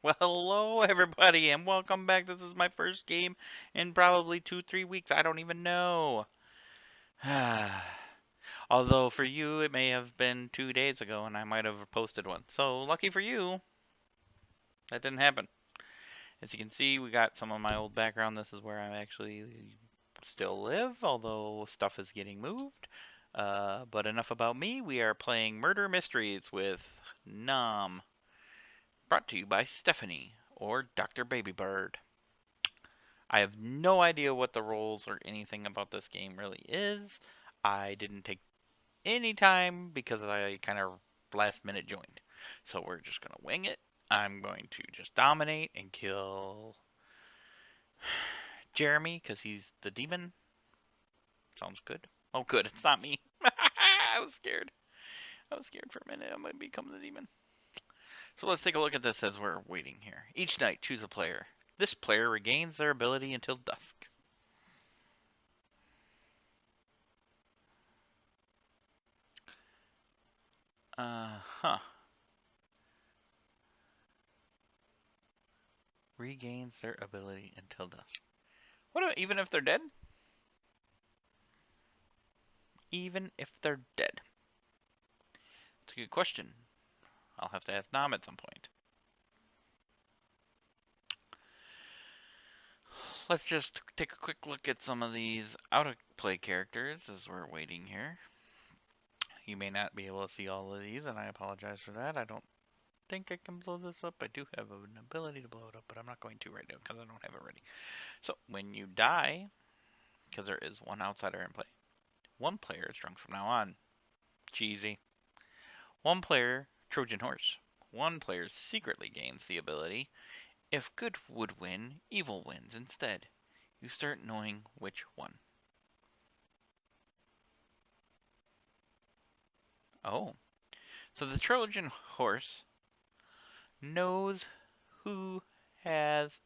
Well, hello everybody, and welcome back. This is my first game in probably 3 weeks. I don't even know. Although for you, it may have been 2 days ago, and I might have posted one. So lucky for you, that didn't happen. As you can see, we got some of my old background. This is where I actually still live, although stuff is getting moved. But enough about me. We are playing Murder Mysteries with Nom, brought to you by Stephanie or Dr. Babybird. I have no idea what the rules or anything about this game really is. I didn't take any time because I kind of last minute joined. So we're just going to wing it. I'm going to just dominate and kill Jeremy because he's the demon. Sounds good. Oh, good. It's not me. I was scared. I was scared for a minute. I might become the demon. So let's take a look at this as we're waiting here. Each night, choose a player. This player regains their ability until dusk. Huh. Regains their ability until dusk. What even if they're dead? Even if they're dead. It's a good question. I'll have to ask Nam at some point. Let's just take a quick look at some of these out of play characters as we're waiting here. You may not be able to see all of these, and I apologize for that. I don't think I can blow this up. I do have an ability to blow it up, but I'm not going to right now because I don't have it ready. So when you die, because there is one outsider in play, one player is drunk from now on. Cheesy. One player, Trojan Horse. One player secretly gains the ability. If good would win, evil wins instead. You start knowing which one. Oh. So the Trojan Horse knows who has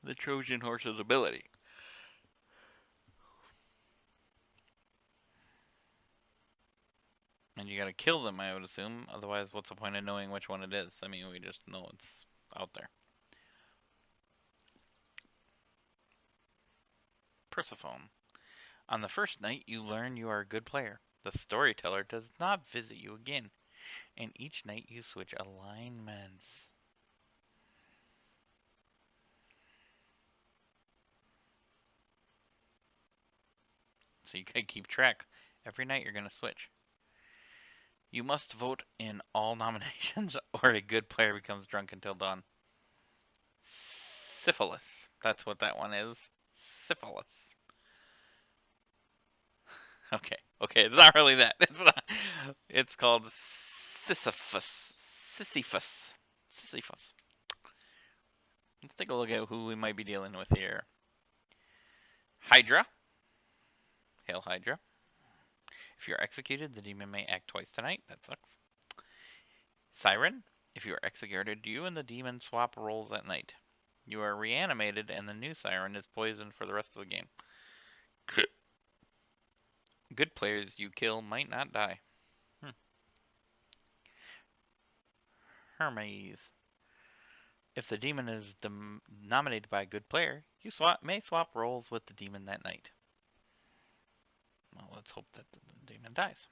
the Trojan Horse's ability. And you gotta kill them, I would assume. Otherwise, what's the point of knowing which one it is? I mean, we just know it's out there. Persephone. On the first night, you learn you are a good player. The Storyteller does not visit you again, and each night you switch alignments. So you can keep track. Every night you're going to switch. You must vote in all nominations or a good player becomes drunk until dawn. Syphilis. That's what that one is. Syphilis. Okay. Okay, it's not really that. It's not. It's called Sisyphus. Sisyphus. Sisyphus. Let's take a look at who we might be dealing with here. Hydra. Hail Hydra. If you're executed, the demon may act twice tonight. That sucks. Siren. If you are executed, you and the demon swap roles at night. You are reanimated, and the new Siren is poisoned for the rest of the game. Good players you kill might not die. Hermes. If the demon is nominated by a good player, you may swap roles with the demon that night. Well, let's hope that the demon dies.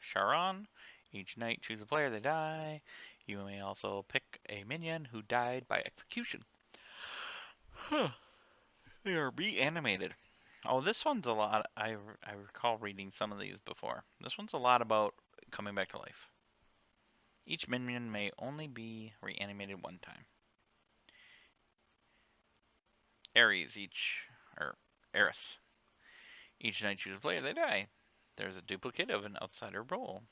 Charon. Each night choose a player, they die. You may also pick a minion who died by execution. They are reanimated. Oh, this one's a lot. I recall reading some of these before. This one's a lot about coming back to life. Each minion may only be reanimated one time. Ares. Eris. Each night choose a player, they die. There's a duplicate of an outsider role.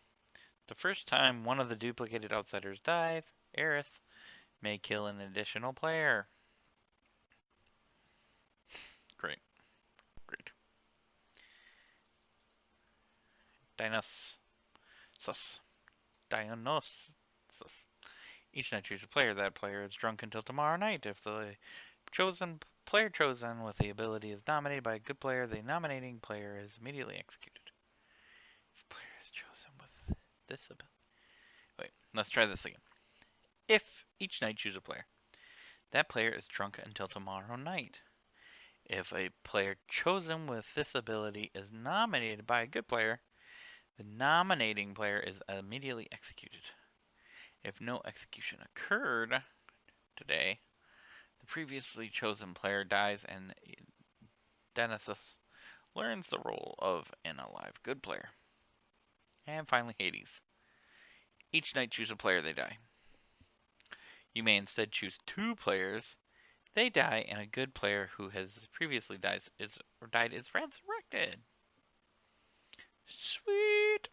The first time one of the duplicated outsiders dies, Eris may kill an additional player. Great. Great. Dionysus. Dionysus. Each night choose a player. That player is drunk until tomorrow night. If the player chosen with the ability is nominated by a good player, the nominating player is immediately executed. If player is chosen with this ability. Wait. Let's try this again. If each night choose a player, that player is drunk until tomorrow night. If a player chosen with this ability is nominated by a good player, the nominating player is immediately executed. If no execution occurred today, the previously chosen player dies and Denesis learns the role of an alive good player. And finally, Hades. Each night choose a player, they die. You may instead choose 2 players, they die, and a good player who has previously died is resurrected. Sweet!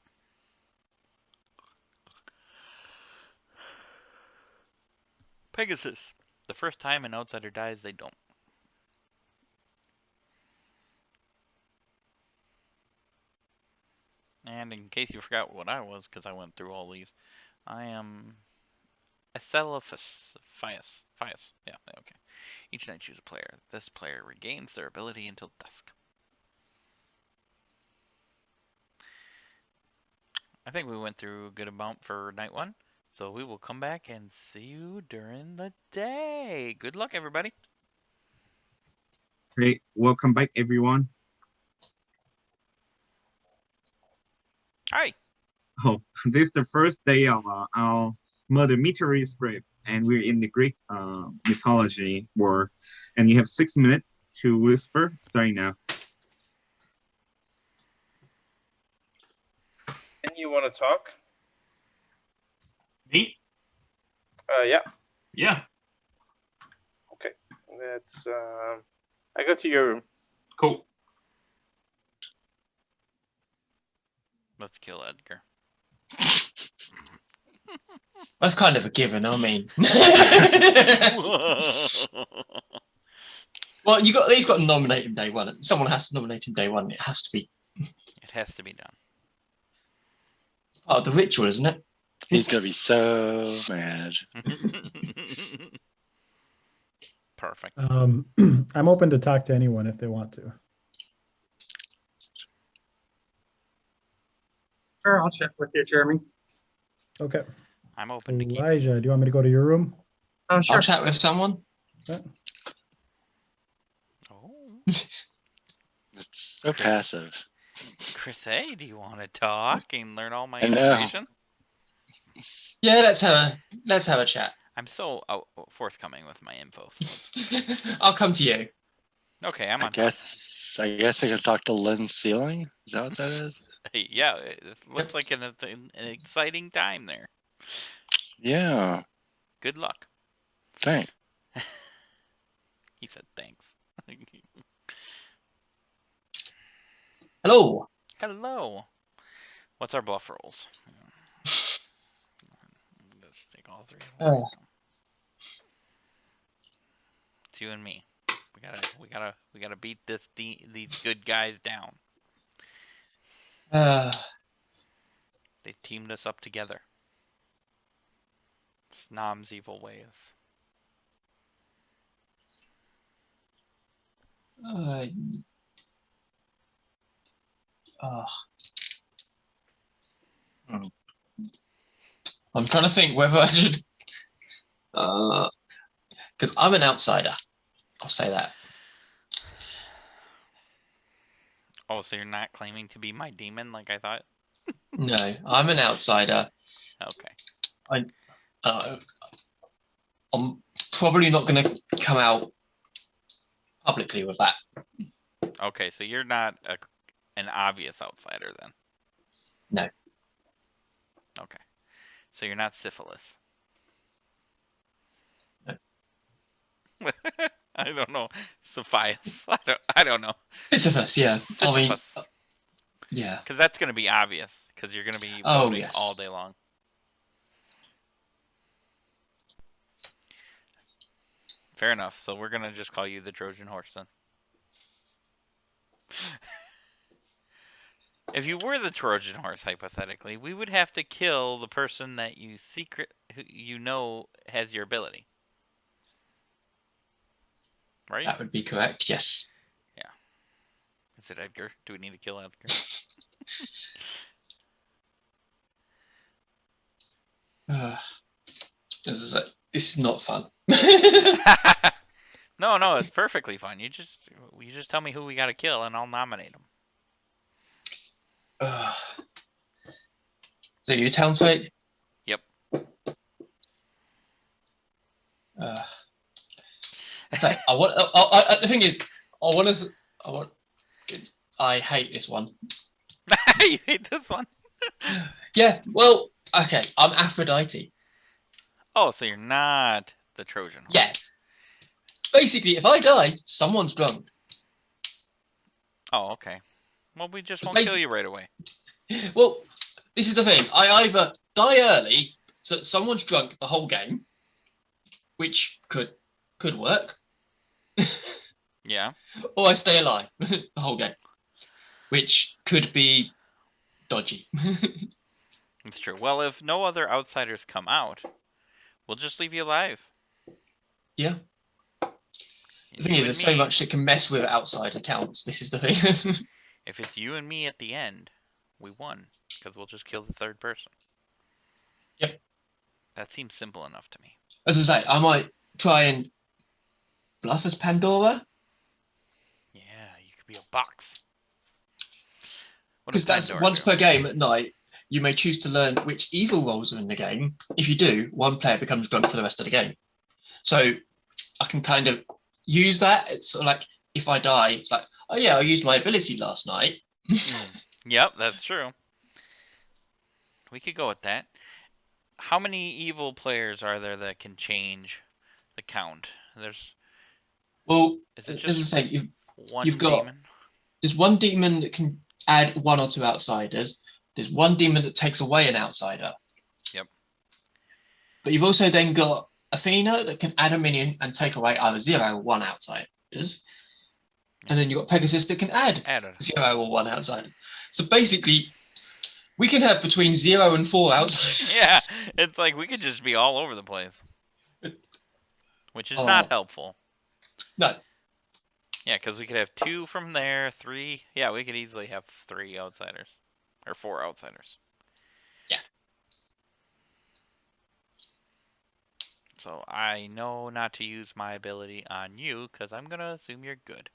Pegasus. The first time an outsider dies, they don't. And in case you forgot what I was, because I went through all these, I am Acelophius. Phias. Yeah, okay. Each night choose a player. This player regains their ability until dusk. I think we went through a good amount for night 1. So we will come back and see you during the day. Good luck, everybody. Great. Welcome back, everyone. Hi. Oh, this is the first day of our Murder Mystery script, and we're in the Greek mythology world. And you have 6 minutes to whisper, starting now. And you want to talk? Me? Yeah. Yeah. Okay. Let's. I go to your room. Cool. Let's kill Edgar. That's kind of a given, I mean. Well, he's got to nominate him day 1. Someone has to nominate him day 1. It has to be It has to be done. part of the ritual, isn't it? He's gonna be so mad. Perfect. I'm open to talk to anyone if they want to. Sure, I'll check with you, Jeremy. Okay. I'm open to keep. Elijah, do you want me to go to your room? Sure. I'll chat with someone. Yeah. Oh. It's so passive. Chris, hey, do you want to talk and learn all my I know. information? Yeah, let's have a chat. I'm so forthcoming with my info. So. I'll come to you. Okay, I'm on. I guess I can talk to Lynn Sealing. Is that what that is? Hey, yeah, it looks like an exciting time there. Yeah. Good luck. Thanks. He said thanks. Hello. Hello. What's our bluff rolls? Let's take all 3. It's you and me. We gotta beat these good guys down. They teamed us up together. Snob's evil ways. I'm trying to think whether I should, because I'm an outsider. I'll say that. Oh, so you're not claiming to be my demon like I thought? No, I'm an outsider. Okay. I'm probably not going to come out publicly with that. Okay, so you're not an obvious outsider then? No. Okay. So you're not syphilis? No. I don't know. Sophias. I don't know. Sisyphus, yeah. Sisyphus. I mean, yeah. Because that's going to be obvious. Because you're going to be Oh, voting yes. all day long. Fair enough. So we're going to just call you the Trojan horse then. If you were the Trojan horse, hypothetically, we would have to kill the person that you know has your ability. Right? That would be correct, yes. Yeah. Is it Edgar? Do we need to kill Edgar? This is not fun. No, it's perfectly fine. You just tell me who we gotta kill, and I'll nominate them. So you town site? Yep. So I want. The thing is, I hate this one. You hate this one? Yeah. Well, okay. I'm Aphrodite. Oh, so you're not the Trojan horse. Yeah. Basically, if I die, someone's drunk. Oh, okay. Well, we just So won't kill you right away. Well, this is the thing. I either die early, so that someone's drunk the whole game, which could work, Yeah. or I stay alive the whole game, which could be dodgy. It's true. Well, if no other outsiders come out, we'll just leave you alive. Yeah. The thing is, there's so much that can mess with outside accounts. This is the thing. If it's you and me at the end, we won, because we'll just kill the third person. Yep. That seems simple enough to me. As I say, I might try and bluff as Pandora. Yeah, you could be a box. Because that's once per game at night. You may choose to learn which evil roles are in the game. If you do, one player becomes drunk for the rest of the game. So I can kind of use that. It's sort of like if I die, it's like, oh yeah, I used my ability last night. Yep, that's true. We could go with that. How many evil players are there that can change the count? Is it just as I say, one you've got demon? There's one demon that can add one or two outsiders. There's one demon that takes away an outsider. Yep. But you've also then got Athena that can add a minion and take away either 0 or 1 outsiders. And then you've got Pegasus that can add 0 or 1 outsider. So basically, we can have between 0 and 4 outsiders. Yeah, it's like we could just be all over the place. Which is not helpful. No. Yeah, because we could have 2 from there, 3. Yeah, we could easily have 3 outsiders. Or 4 outsiders. Yeah. So I know not to use my ability on you, because I'm going to assume you're good.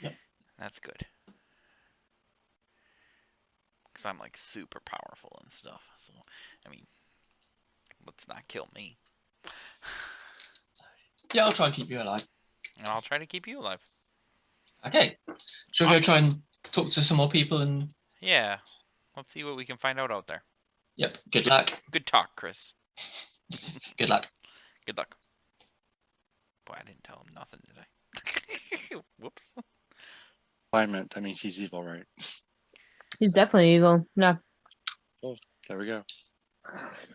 Yep. That's good. Because I'm like super powerful and stuff. So, I mean, let's not kill me. Yeah, I'll try and keep you alive. And I'll try to keep you alive. Okay. Shall we go try and talk to some more people and... Yeah. Let's see what we can find out there. Yep. Good luck. Good talk, Chris. Good luck. Good luck. Boy, I didn't tell him nothing, did I? Whoops. Alignment. That means he's evil, right? He's definitely evil. Yeah. Oh, there we go.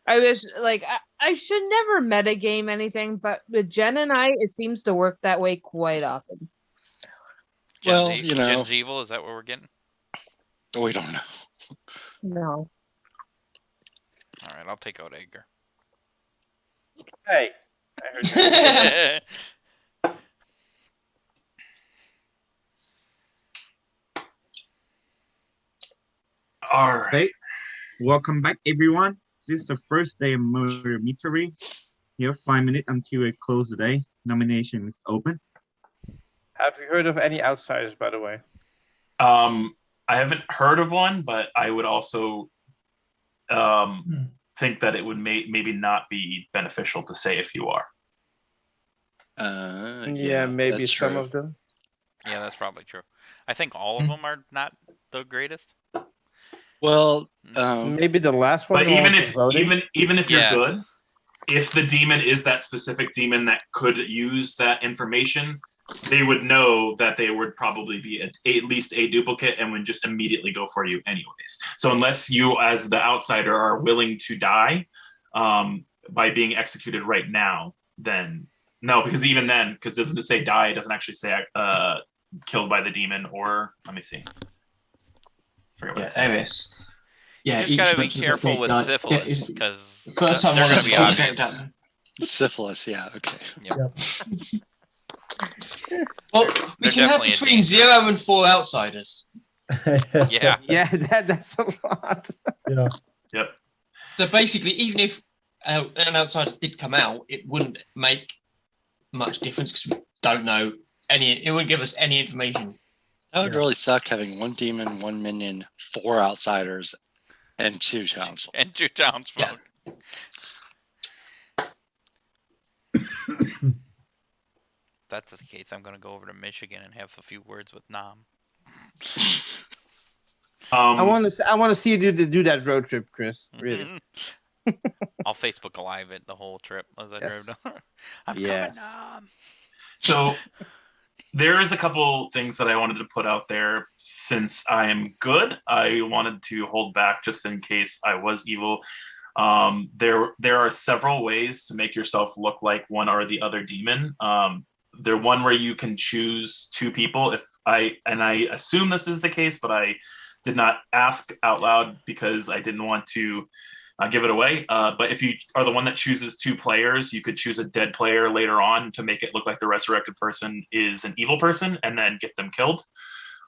I wish, like, I should never metagame anything, but with Jen and I, it seems to work that way quite often. Well, you know. Jen's evil, is that what we're getting? Oh, we don't know. No. Alright, I'll take out Edgar. Hey, I heard you. All right. Welcome back, everyone. This is the first day of Murder Mystery. You have 5 minutes until we close the day. Nomination is open. Have you heard of any outsiders, by the way? I haven't heard of one, but I would also think that it would maybe not be beneficial to say if you are. Yeah, maybe some of them. Yeah, that's probably true. I think all of them are not the greatest. Well, maybe the last one. But even if you're good, if the demon is that specific demon that could use that information, they would know that they would probably be at least a duplicate and would just immediately go for you anyways. So unless you, as the outsider, are willing to die by being executed right now, then no, because even then, because doesn't it say die? It doesn't actually say killed by the demon, or let me see. Aries. Yeah, you just gotta be careful with syphilis, because first time they're gonna be obvious. Syphilis, yeah, okay. Yep. Well, we can have between 0 and 4 outsiders. Yeah. Yeah, that's a lot. Yeah. Yep. So basically, even if an outsider did come out, it wouldn't make much difference because we don't know any. It wouldn't give us any information. That would really suck having 1 demon, 1 minion, 4 outsiders, and 2 townsfolk. And 2 townsfolk. Yeah. If that's the case, I'm gonna go over to Michigan and have a few words with Nam. I want to see you do that road trip, Chris. Really. I'll Facebook Live it the whole trip as I drive down. I'm coming, Nam. So there's a couple things that I wanted to put out there. Since I am good, I wanted to hold back just in case I was evil. There are several ways to make yourself look like one or the other demon. There one where you can choose 2 people. I assume this is the case, but I did not ask out loud because I didn't want to give it away. But if you are the one that chooses 2 players, you could choose a dead player later on to make it look like the resurrected person is an evil person and then get them killed.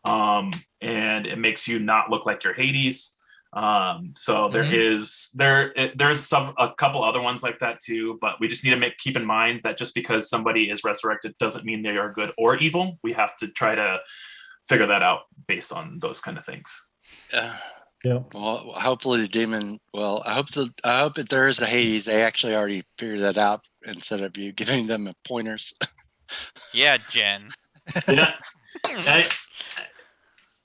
And it makes you not look like you're Hades. So there's a couple other ones like that too, but we just need to keep in mind that just because somebody is resurrected doesn't mean they are good or evil. We have to try to figure that out based on those kind of things. Yeah. Well, hopefully the demon. Well, I hope if there is a Hades, they actually already figured that out instead of you giving them pointers. Yeah, Jen. Yeah.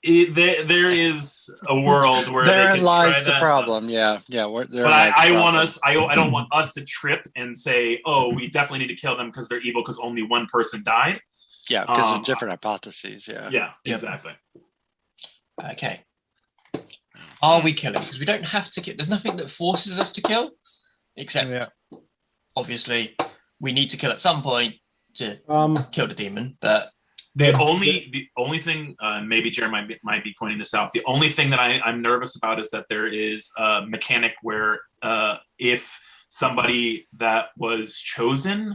There is a world where therein they lies the that, problem. Yeah. But I don't want us to trip and say, oh, we definitely need to kill them because they're evil because only one person died. Yeah, because of different hypotheses. Yeah. Yeah, exactly. Okay. Are we killing? Because we don't have to kill. There's nothing that forces us to kill, except obviously we need to kill at some point to kill the demon. But the only thing, maybe Jeremy might be pointing this out. The only thing that I'm nervous about is that there is a mechanic where if somebody that was chosen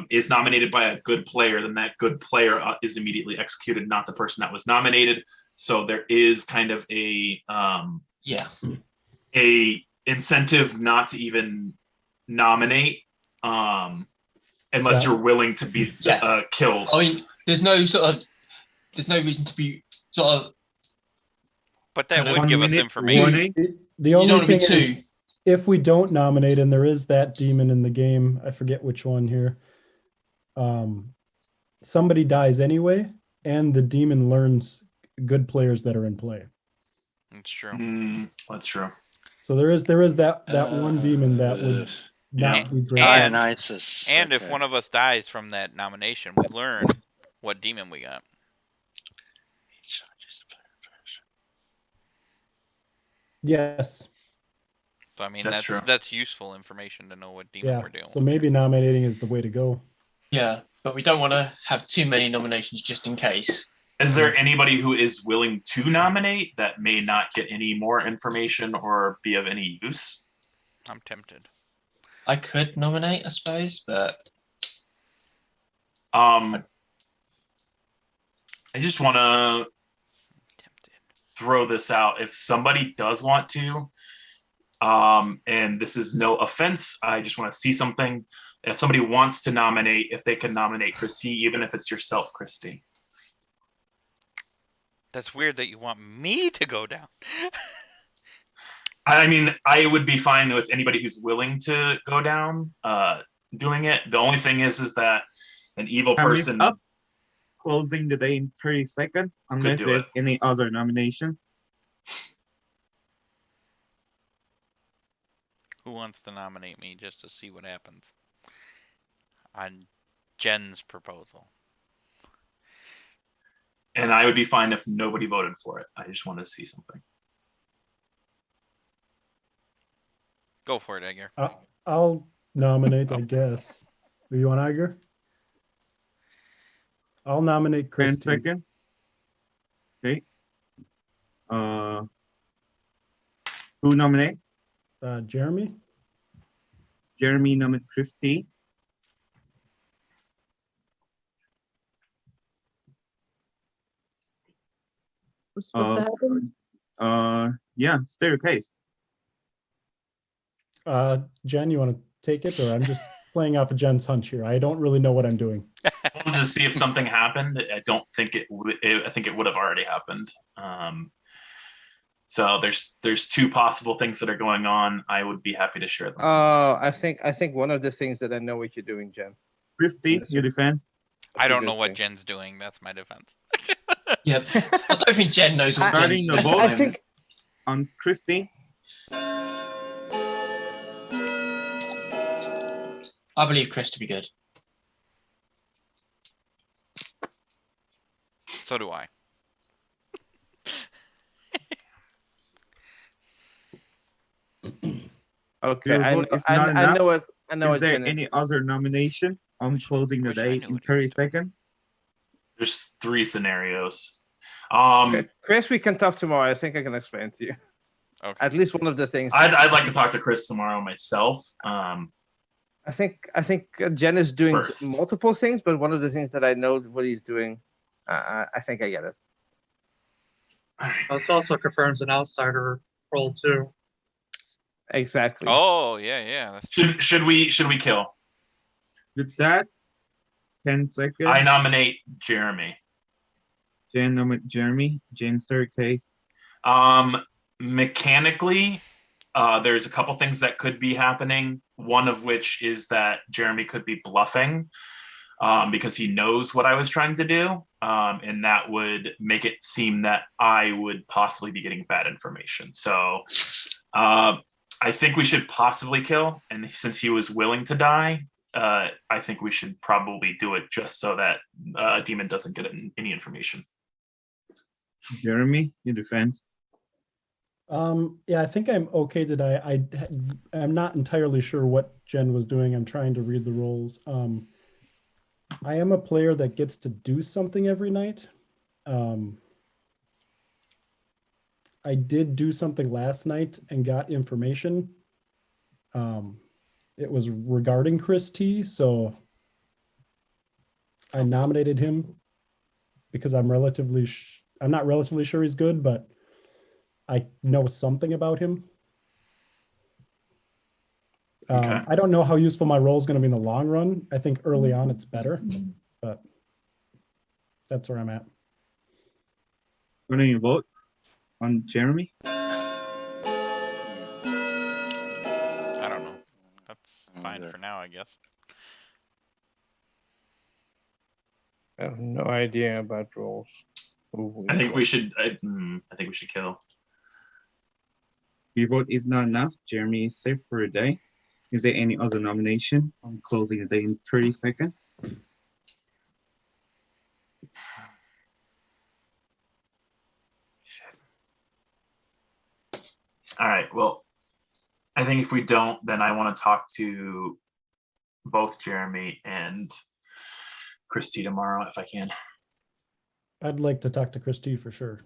is nominated by a good player, then that good player is immediately executed, not the person that was nominated. So there is kind of a incentive not to even nominate unless you're willing to be killed. I mean, there's no reason to be sort of. But that would give us information. The only thing is, if we don't nominate and there is that demon in the game, I forget which one here. Somebody dies anyway, and the demon learns good players that are in play. That's true. That's true. So there is that one demon that would not be great. And if one of us dies from that nomination, we learn what demon we got. Yes. So I mean that's that's useful information to know what demon we're doing. So maybe nominating is the way to go. Yeah, but we don't want to have too many nominations just in case. Is there anybody who is willing to nominate that may not get any more information or be of any use? I'm tempted. I could nominate, I suppose, but I just want to throw this out. If somebody does want to, and this is no offense, I just want to see something. If somebody wants to nominate, if they can nominate Christy, even if it's yourself, Christy. That's weird that you want me to go down. I mean, I would be fine with anybody who's willing to go down doing it. The only thing is that an evil person up, closing the day in 30 seconds unless there's any other nomination. Who wants to nominate me just to see what happens on Jen's proposal? And I would be fine if nobody voted for it. I just want to see something. Go for it, Edgar. I'll nominate, I guess. You want Edgar? I'll nominate Chris. 10 seconds. Okay. Who nominate? Jeremy. Jeremy nominate Christy. I'm supposed to happen? Yeah, staircase. Jen, you want to take it, or I'm just playing off of Jen's hunch here. I don't really know what I'm doing. I wanted to see if something happened. I don't think it would. I think it would have already happened. So there's two possible things that are going on. I would be happy to share them. I think one of the things that I know what you're doing, Jen. Christy, your defense. I don't know what Jen's doing. That's my defense. Yep. I don't think Jen knows what Jen's Starting the doing. vote I think on Christy. I believe Chris to be good. So do I. Okay, Your I vote is I not I know enough. what I know. Is there any other nomination? I'm closing the wish I day knew in what he was 30 seconds. There's three scenarios. Okay, Chris, we can talk tomorrow. I think I can explain to you. Okay. At least one of the things. I'd like to talk to Chris tomorrow myself. I think Jen is doing First. multiple things, but one of the things that I know what he's doing, I think I get it. This also confirms an outsider role too. Exactly. Oh yeah, that's true. Should we kill? With that, 10 seconds. I nominate Jeremy. Jen nominate Jeremy. Jen's staircase. Mechanically, there's a couple things that could be happening. One of which is that Jeremy could be bluffing because he knows what I was trying to do. And that would make it seem that I would possibly be getting bad information. So I think we should possibly kill. And since he was willing to die, I think we should probably do it just so that Demon doesn't get any information. Jeremy, your defense. Yeah, I think I'm okay today. I'm not entirely sure what Jen was doing. I'm trying to read the roles. I am a player that gets to do something every night. I did do something last night and got information. It was regarding Chris T, so I nominated him because I'm not relatively sure he's good, but I know something about him. Okay. I don't know how useful my role is going to be in the long run. I think early on it's better, but that's where I'm at. When do you vote on Jeremy? I don't know. That's fine for now, I guess. I have no idea about roles. I think we should. I think we should kill. Your vote is not enough. Jeremy is safe for a day. Is there any other nomination? I'm closing the day in 30 seconds. All right. Well, I think if we don't, then I want to talk to both Jeremy and Christy tomorrow if I can. I'd like to talk to Chris T for sure.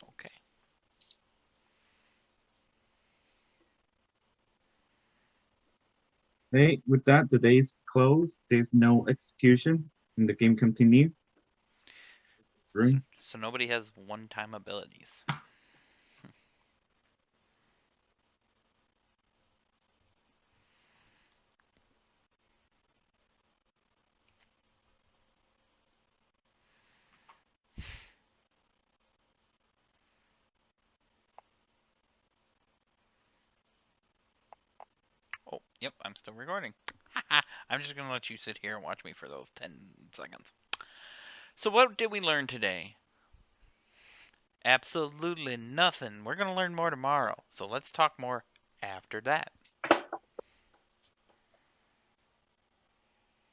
Okay. Okay, with that, the day is closed. There's no execution and the game continue. So nobody has one-time abilities. Oh, yep, I'm still recording. I'm just going to let you sit here and watch me for those 10 seconds. So what did we learn today? Absolutely nothing. We're going to learn more tomorrow. So let's talk more after that.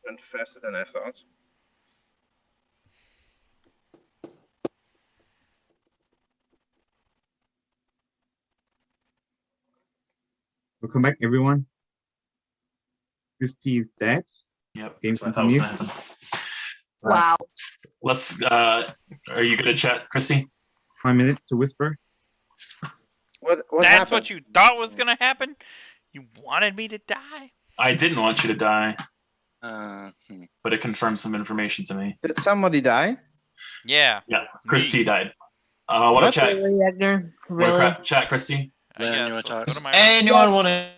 Went faster than I thought. Welcome back, everyone. Christy is dead. Yep. Game That's what I thought was continues. gonna happen. Wow. Let's. Are you good at chat, Christy? 5 minutes to whisper. What That's happened? what you thought was going to happen? You wanted me to die? I didn't want you to die, Uh, but it confirmed some information to me. Did somebody die? Yeah. Yeah, Chris T Me. died. Want to What? chat? Really, Edgar? Want Really? to chat, Christy? I Len, guess. you wanna Let's talk? go to Does my room. anyone want to?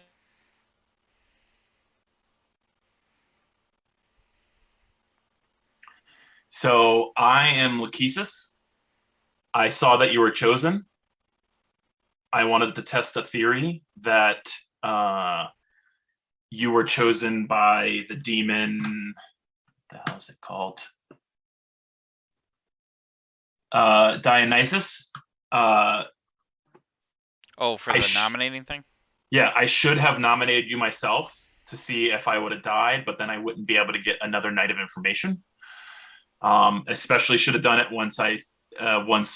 So I am Lachesis. I saw that you were chosen. I wanted to test a theory that you were chosen by the demon. What the hell is it called? Dionysus. Oh, for the nominating thing? Yeah, I should have nominated you myself to see if I would have died, but then I wouldn't be able to get another night of information. Especially should have done it once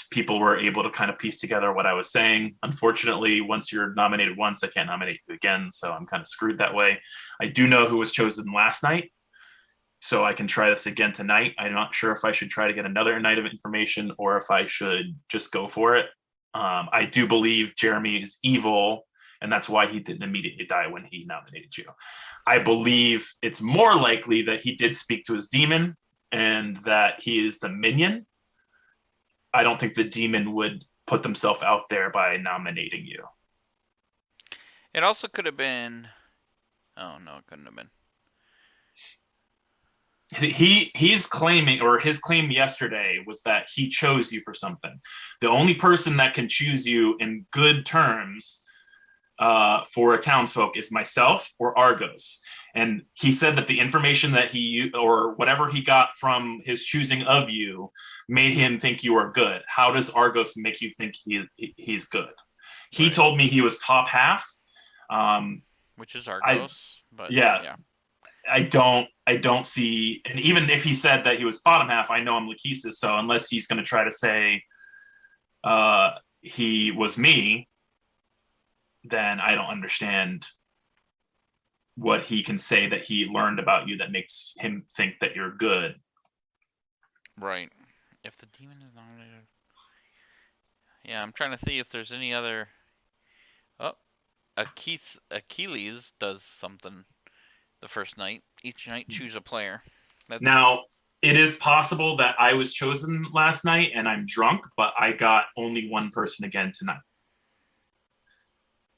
people were able to kind of piece together what I was saying. Unfortunately, once you're nominated once, I can't nominate you again, so I'm kind of screwed that way. I do know who was chosen last night, so I can try this again tonight. I'm not sure if I should try to get another night of information or if I should just go for it. I do believe Jeremy is evil, and that's why he didn't immediately die when he nominated you. I believe it's more likely that he did speak to his demon and that he is the minion. I don't think the demon would put themselves out there by nominating you. It also could have been. Oh no, it couldn't have been. He's claiming, or his claim yesterday was that he chose you for something. The only person that can choose you in good terms for a townsfolk is myself or Argos. And he said that the information that he, or whatever he got from his choosing of you, made him think you are good. How does Argos make you think he's good? He Right. told me he was top half. Which is Argos, but yeah. I don't see, and even if he said that he was bottom half, I know I'm Lachesis, so unless he's going to try to say he was me, then I don't understand what he can say that he learned about you that makes him think that you're good. Right. If the demon is nominated. Yeah, I'm trying to see if there's any other. Oh, Achilles does something the first night. Each night, choose a player. Now, it is possible that I was chosen last night and I'm drunk, but I got only one person again tonight.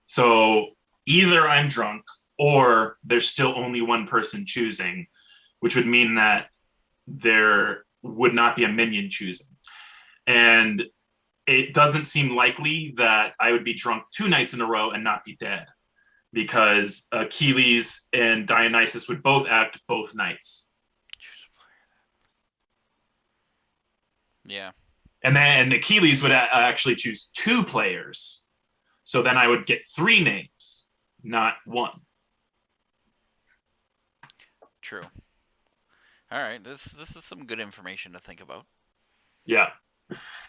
So either I'm drunk or there's still only one person choosing, which would mean that there would not be a minion choosing. And it doesn't seem likely that I would be drunk 2 nights in a row and not be dead, because Achilles and Dionysus would both act both nights. Yeah. And then Achilles would actually choose 2 players. So then I would get 3 names, not 1. True. All right, this is some good information to think about. Yeah.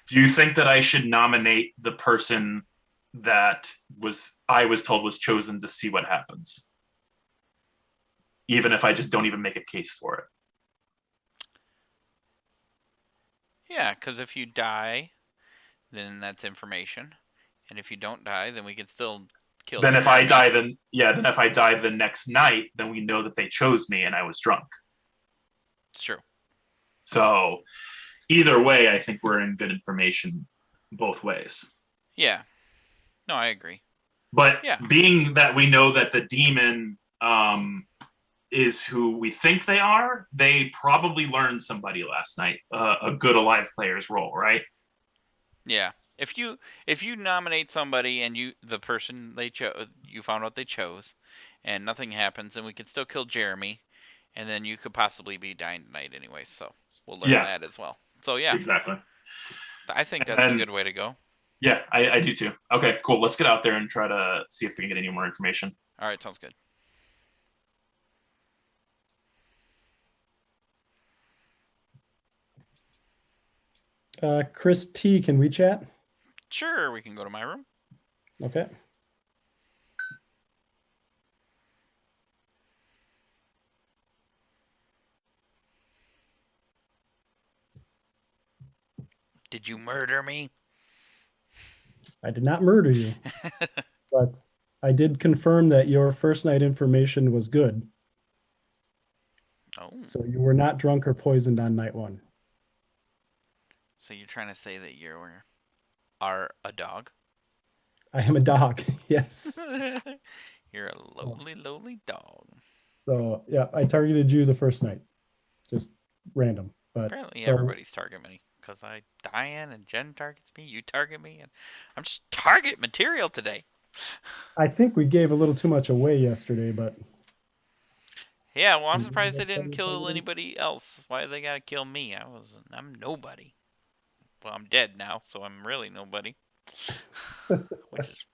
Do you think that I should nominate the person that I was told was chosen to see what happens, even if I just don't even make a case for it? Yeah, because if you die, then that's information, and if you don't die, then we can still kill. Then if I die, then if I die the next night, then we know that they chose me and I was drunk. It's true. So either way, I think we're in good information both ways. Yeah. No, I agree. But yeah, being that we know that the demon is who we think they are, they probably learned somebody last night, a good alive player's role, right? Yeah. If you nominate somebody and the person they chose, you found out they chose, and nothing happens, then we can still kill Jeremy, and then you could possibly be dying tonight anyway. So we'll learn that as well. So yeah, exactly. I think that's a good way to go. Yeah, I do too. Okay, cool. Let's get out there and try to see if we can get any more information. All right, sounds good. Chris T, can we chat? Sure, we can go to my room. Okay. Did you murder me? I did not murder you, but I did confirm that your first night information was good. Oh. So you were not drunk or poisoned on night 1. So you're trying to say that you are a dog? I am a dog. Yes. You're a lowly dog. So yeah, I targeted you the first night, just random. But Apparently so everybody's targeting me because Diane and Jen targets me. You target me, and I'm just target material today. I think we gave a little too much away yesterday, but Yeah, well, I'm surprised they didn't kill anybody else. Why they gotta kill me? I'm nobody. Well, I'm dead now, so I'm really nobody. Which is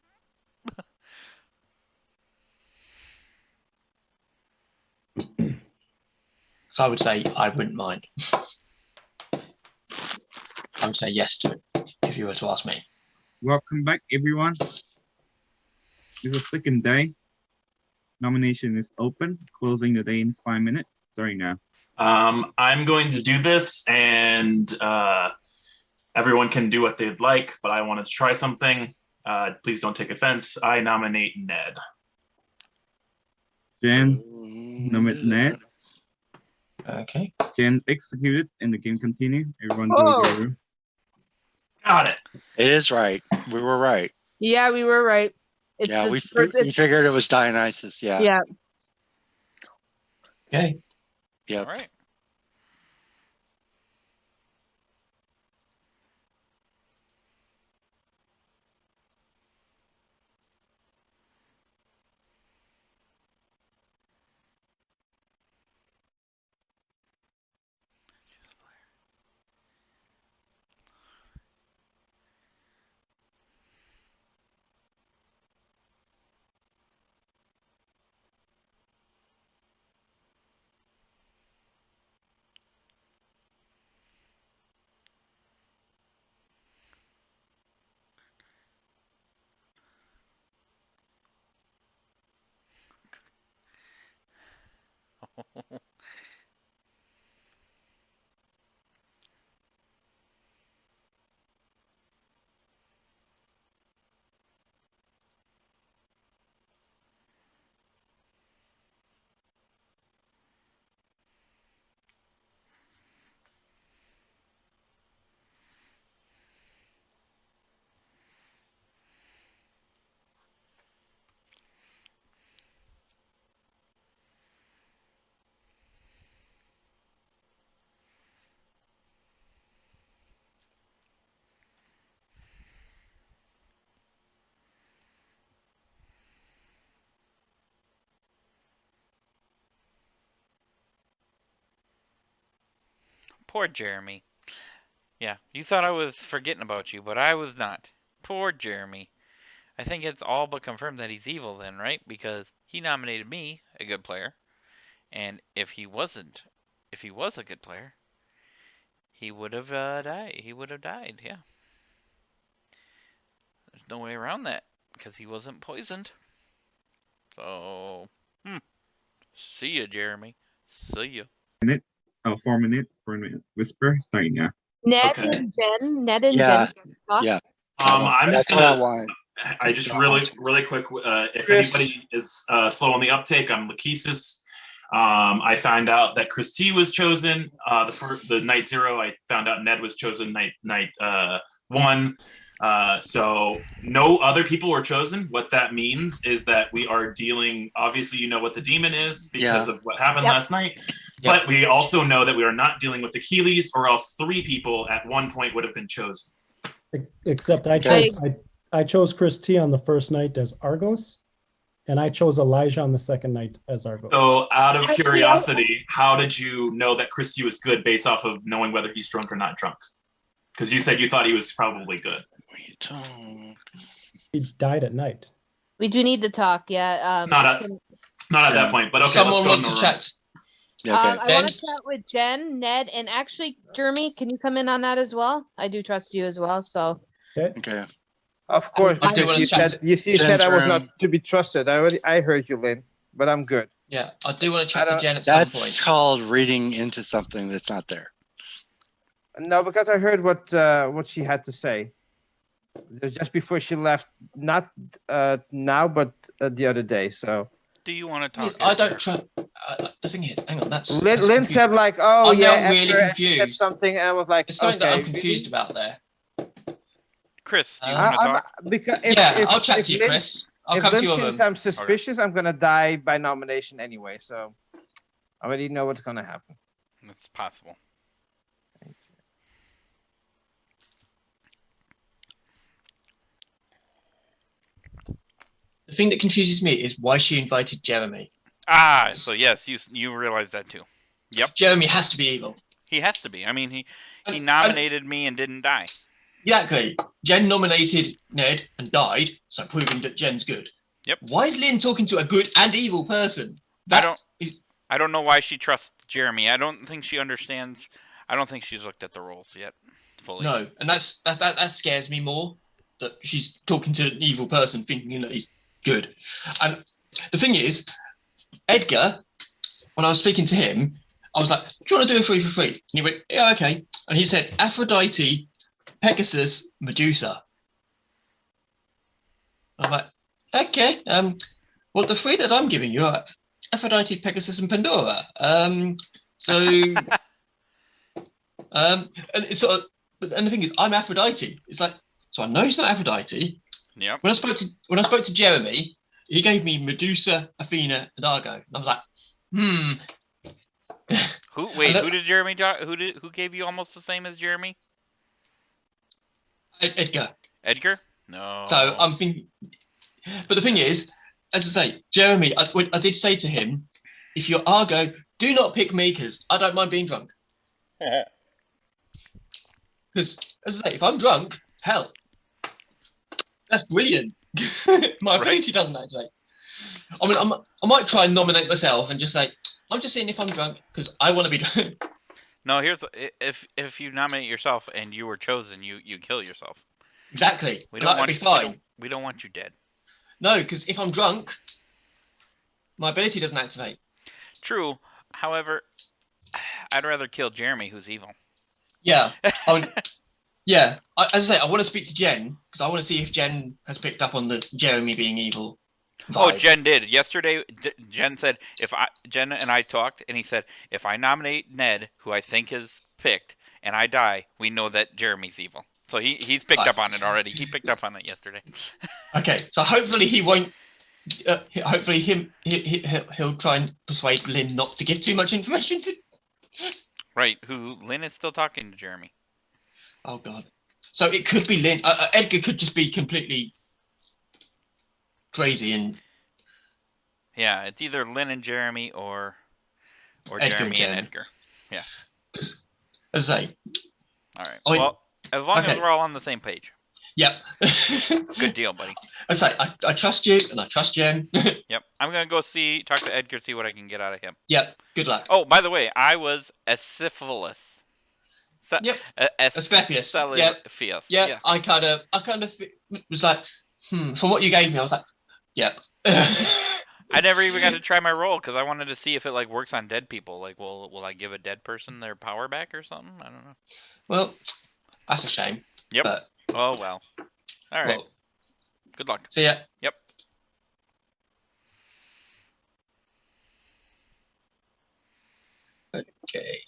So I would say I wouldn't mind. I would say yes to it if you were to ask me. Welcome back, everyone. It's the second day. Nomination is open. Closing the day in 5 minutes. Sorry now. I'm going to do this, and everyone can do what they'd like, but I wanted to try something. Please don't take offense. I nominate Ned. Jen, nominate Ned. Okay. Jen executed, and the game continue. Everyone Oh. go to your room. Got it. It is right. We were right. Yeah, we were right. It's Yeah, the we first- figured it was Dionysus. Yeah. yeah. Okay. Yep. all right. Poor Jeremy. Yeah, you thought I was forgetting about you, but I was not. Poor Jeremy. I think it's all but confirmed that he's evil then, right? Because he nominated me, a good player, and if he was a good player, he would have died. He would have died. Yeah. There's no way around that because he wasn't poisoned. So, see ya, Jeremy. See ya. 4 minutes, 4 minute whisper starting now. Ned Okay. and Jen. Ned and Yeah. Jen. can talk. Yeah. I'm just That's what I gonna. want. I just really quick. If Chris. anybody is slow on the uptake, I'm Lachesis. I found out that Chris T was chosen. The night 0. I found out Ned was chosen night 1. So no other people were chosen. What that means is that we are dealing. Obviously, you know what the demon is because of what happened last night. But we also know that we are not dealing with Achilles, or else 3 people at one point would have been chosen. except Okay. I chose Chris T on the first night as Argos, and I chose Elijah on the second night as Argos. So, out of Actually, curiosity, how did you know that Chris T was good based off of knowing whether he's drunk or not drunk? Because you said you thought he was probably good. He died at night. We do need to talk. Yeah. Not at that point, but okay. Someone let's want go to in the room. chat. Okay. I want Jen? to chat with Jen, Ned, and actually, Jeremy, can you come in on that as well? I do trust you as well. So. Okay. Of course, I do because wanna you chat said you said I was Jen's not to be trusted. I heard you, Lynn, but I'm good. Yeah, I do want to chat I to don't- Jen at some That's point. called reading into something that's not there. No, because I heard what she had to say. Just before she left, not now, but the other day. So do you want to talk? I don't trust. The thing is, hang on, that's Lynn said like, "Oh I'm yeah," now really Edgar, and she said confused. something, and I was like, It's something that "Okay, I'm confused really?" about there. Chris, do you want to I'm talk? because Yeah, I'll chat if to you, Lynn, Chris. I'll if come to Lynn your thinks room. I'm suspicious, I'm gonna die by nomination anyway. So I already know what's gonna happen. It's possible. The thing that confuses me is why she invited Jeremy. Ah, so yes, you realize that too. Yep. Jeremy has to be evil. He has to be. I mean, he nominated me and didn't die. Exactly. Jen nominated Ned and died, so proving that Jen's good. Yep. Why is Lynn talking to a good and evil person? I don't know why she trusts Jeremy. I don't think she understands. I don't think she's looked at the roles yet fully. No, and that scares me more. That she's talking to an evil person, thinking that he's good. And the thing is, Edgar, when I was speaking to him, I was like, "Do you want to do a 3 for 3?" And he went, "Yeah, okay." And he said, "Aphrodite, Pegasus, Medusa." I'm like, "Okay. Well, the 3 that I'm giving you are Aphrodite, Pegasus, and Pandora. And it's sort of, and the thing is, I'm Aphrodite. It's like, so I know he's not Aphrodite. Yeah. When I spoke to Jeremy, he gave me Medusa, Athena, and Argo. And I was like, Who did Jeremy? Who gave you almost the same as Jeremy? Edgar. Edgar? No. So I'm thinking, but the thing is, as I say, Jeremy, I did say to him, if you're Argo, do not pick me because I don't mind being drunk. Because, as I say, if I'm drunk, hell, that's brilliant. My ability doesn't activate. I mean, I might try and nominate myself and just say, I'm just seeing if I'm drunk because I want to be drunk. No, if you nominate yourself and you were chosen, you kill yourself. Exactly. We don't want be fine. We don't want you dead. No, because if I'm drunk, my ability doesn't activate. True. However, I'd rather kill Jeremy, who's evil. Yeah. Yeah. As I say, I want to speak to Jen because I want to see if Jen has picked up on the Jeremy being evil vibe. Oh, Jen did. Yesterday, Jen said, Jen and I talked, and he said, if I nominate Ned, who I think is picked, and I die, we know that Jeremy's evil. So he's picked up on it already. He picked up on it yesterday. Okay, so hopefully he won't. Hopefully he'll try and persuade Lynn not to give too much information to. Right. Lynn is still talking to Jeremy. Oh God. So it could be Lynn. Edgar could just be completely crazy and. Yeah, it's either Lynn and Jeremy or Edgar Jeremy and Edgar. Yeah. As I say. All right. Well, as long as we're all on the same page. Yep. Good deal, buddy. I say I trust you and I trust Jen. Yep. I'm gonna go talk to Edgar, see what I can get out of him. Yep. Good luck. Oh, by the way, I was Asclepius. Yep. Asclepius. Yep. Yeah. I kind of was like, from what you gave me, I was like, yep. I never even got to try my roll because I wanted to see if it like works on dead people. Like, will I give a dead person their power back or something? I don't know. Well, that's a shame. Yep. But, oh well. All right. Well, good luck. See ya. Yep. Okay.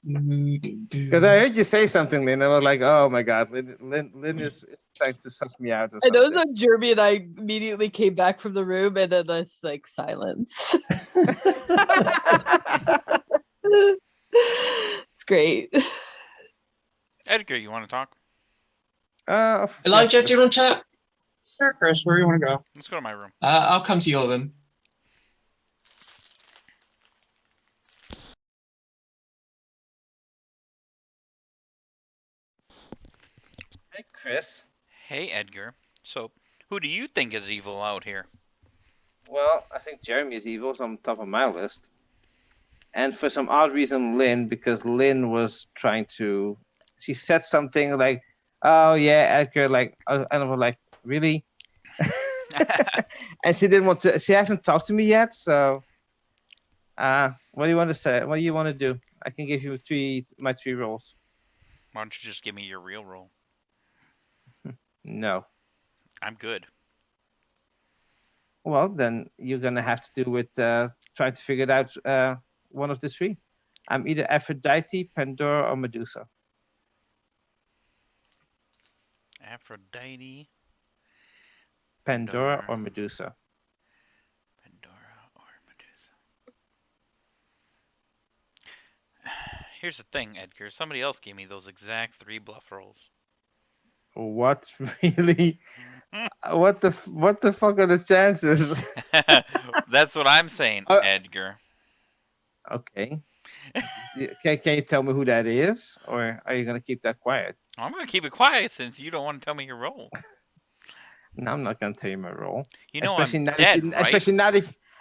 Because I heard you say something, Lynn. I was like, "Oh my God, Lynn is trying to suss me out." Or I know something. so Jeremy and I immediately came back from the room, and then it's like silence. It's great. Edgar, you want to talk? Elijah, do you want to chat? Sure, Chris. Where do you want to go? Let's go to my room. I'll come to your room. Hey, Chris. Hey, Edgar. So, who do you think is evil out here? Well, I think Jeremy is evil. It's on top of my list. And for some odd reason, Lynn, because Lynn was trying to. She said something like, "Oh yeah, Edgar," like, and I was like, "Really?" And she didn't want to. She hasn't talked to me yet. So, what do you want to say? What do you want to do? I can give you my three roles. Why don't you just give me your real role? No. I'm good. Well, then you're gonna have to do with trying to figure it out. One of the three. I'm either Aphrodite, Pandora, or Medusa. Aphrodite, Pandora or Medusa. Pandora or Medusa. Here's the thing, Edgar. Somebody else gave me those exact 3 bluff rolls. What really? What the fuck are the chances? That's what I'm saying, Edgar. Okay. Can you tell me who that is, or are you gonna keep that quiet? I'm gonna keep it quiet since you don't want to tell me your roll. No, I'm not gonna tell you my role. You know especially I'm now dead, that you, right?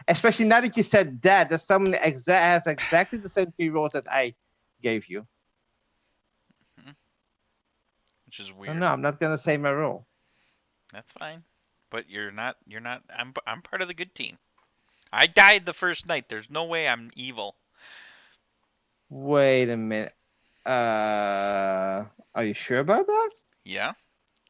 especially now that you said that. There's someone has exactly the same 3 roles that I gave you. Which is So weird. no, I'm not gonna say my role. That's fine. But you're not. I'm part of the good team. I died the first night. There's no way I'm evil. Wait a minute. Are you sure about that? Yeah.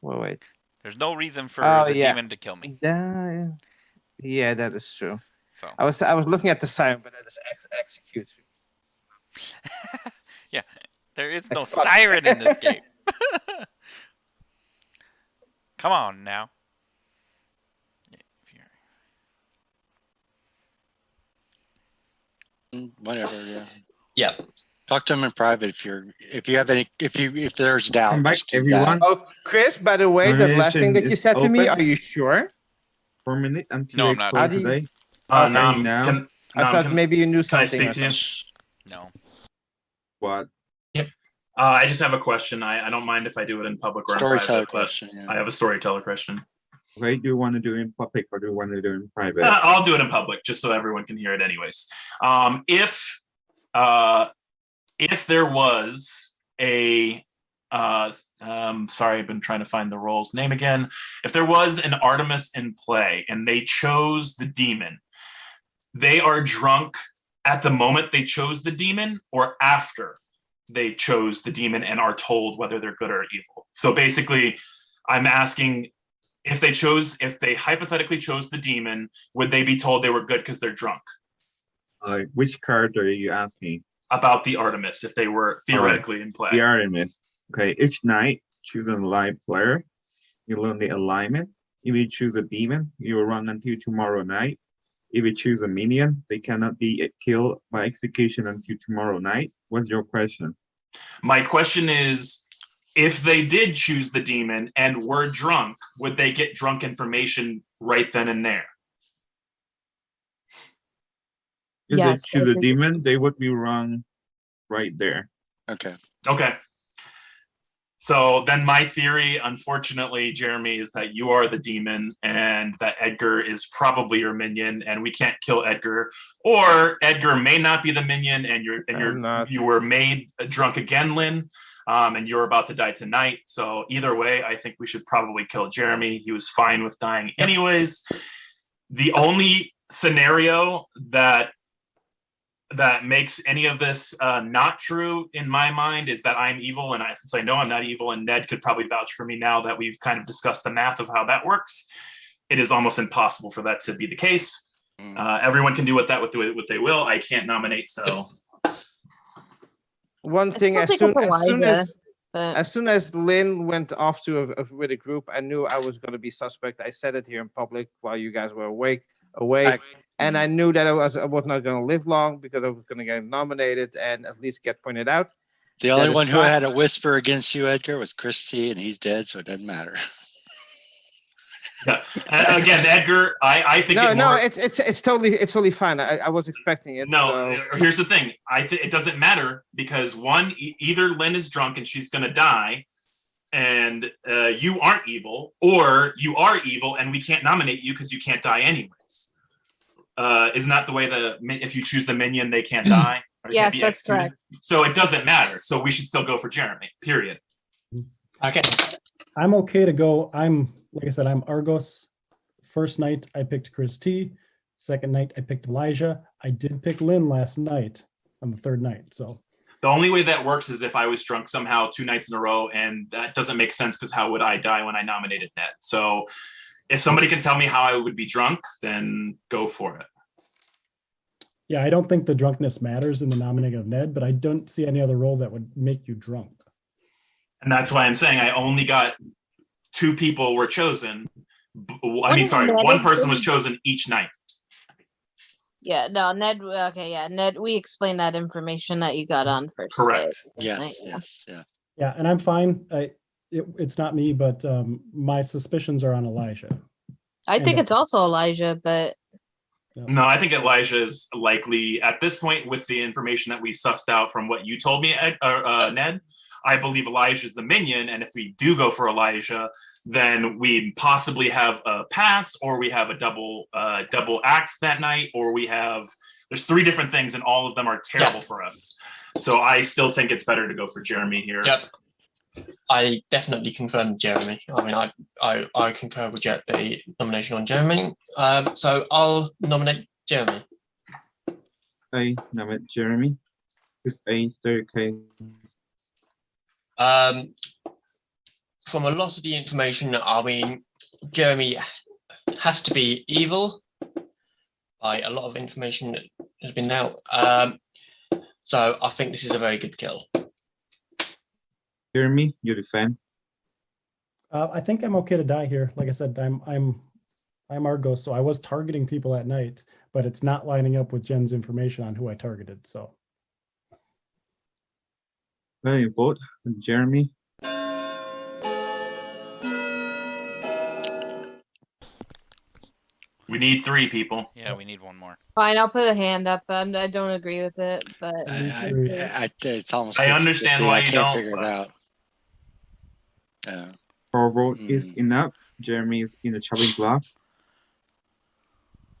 Well, wait. There's no reason for the demon to kill me. Yeah, that is true. So I was looking at the siren, but that is execute. yeah, there is no siren in this game. Come on now. Whatever, yeah. Yeah. Talk to him in private if there's doubt. Come back, just do everyone. that. Oh, Chris, by the way, the last thing that you said to me, are you sure? For a minute until No, I I'm not. close today. No, I thought maybe you knew something. Can I speak to you? No. What? Yep. I just have a question. I don't mind if I do it in public or in private. Storyteller question. Yeah. I have a storyteller question. Okay, do you want to do it in public or do you want to do it in private? I'll do it in public just so everyone can hear it anyways. If there was a sorry, I've been trying to find the role's name again. If there was an Artemis in play and they chose the demon, they are drunk at the moment they chose the demon or after they chose the demon and are told whether they're good or evil. So basically, I'm asking if they hypothetically chose the demon, would they be told they were good because they're drunk? Which card are you asking? About the Artemis, if they were theoretically in play. The Artemis. Okay, each night, choose a live player. You learn the alignment. If you choose a demon, you will run until tomorrow night. If you choose a minion, they cannot be killed by execution until tomorrow night. What's your question? My question is, if they did choose the demon and were drunk, would they get drunk information right then and there? If they choose a demon, they would be wrong right there. Okay. So then my theory, unfortunately, Jeremy, is that you are the demon and that Edgar is probably your minion and we can't kill Edgar. Or Edgar may not be the minion and you were made drunk again, Lynn, and you're about to die tonight. So either way, I think we should probably kill Jeremy. He was fine with dying anyways. The only scenario that makes any of this not true in my mind is that I'm evil, and since I know I'm not evil, and Ned could probably vouch for me now that we've kind of discussed the math of how that works, it is almost impossible for that to be the case. Everyone can do what they will. I can't nominate, so. One thing, as soon as Lynn went off with a group, I knew I was going to be suspect. I said it here in public while you guys were awake. And I knew that I was not going to live long because I was going to get nominated and at least get pointed out. The only one who had a whisper against you, Edgar, was Christy, and he's dead, so it doesn't matter. Yeah. And again, Edgar, I think it's totally fine. I was expecting it. No, here's the thing. It doesn't matter because one, either Lynn is drunk and she's going to die, and you aren't evil, or you are evil and we can't nominate you because you can't die anyways. Isn't that the way if you choose the minion, they can't die? Or they can't be that's executed? correct. So it doesn't matter. So we should still go for Jeremy, period. Okay. I'm okay to go. Like I said, I'm Argos. First night, I picked Chris T. Second night, I picked Elijah. I did pick Lynn last night on the third night. So the only way that works is if I was drunk somehow 2 nights in a row, and that doesn't make sense because how would I die when I nominated Ned? So If somebody can tell me how I would be drunk, then go for it. Yeah, I don't think the drunkenness matters in the nominating of Ned, but I don't see any other role that would make you drunk. And that's why I'm saying I only got 2 people were chosen. One person was chosen each night. Yeah, no, Ned. Okay, yeah, Ned. We explained that information that you got on first. Correct. Yes, yes, yeah. Yeah, and I'm fine. It's not me, but my suspicions are on Elijah. I think it's also Elijah, but no, I think Elijah is likely at this point with the information that we sussed out from what you told me, Ned. I believe Elijah is the minion, and if we do go for Elijah, then we possibly have a pass, or we have a double act that night, or there's 3 different things, and all of them are terrible for us. So I still think it's better to go for Jeremy here. Yep. I definitely confirm Jeremy. I mean, I concur with the nomination on Jeremy. So I'll nominate Jeremy. I nominate Jeremy with a staircase. From a lot of the information, I mean, Jeremy has to be evil. By a lot of information that has been out. So I think this is a very good kill. Jeremy, your defense. I think I'm okay to die here. Like I said, I'm Argos, so I was targeting people at night, but it's not lining up with Jen's information on who I targeted. So I vote Jeremy. We need 3 people. Yeah, we need 1 more. fine. I'll put a hand up. I don't agree with it, but It's almost. I understand why you can't don't. figure it out. 4 vote is enough. Jeremy is in the chopping block.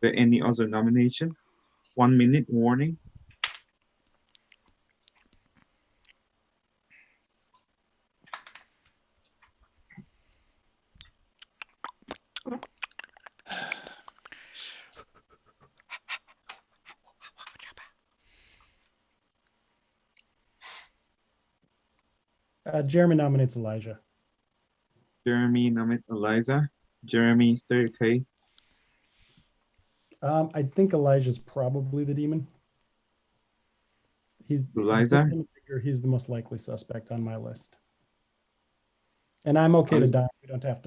There any other nomination? 1 minute warning. Jeremy nominates Elijah. Jeremy nominates Eliza. Jeremy staircase. I think Elijah's probably the demon. He's Eliza. He's the most likely suspect on my list. And I'm okay to die. We don't have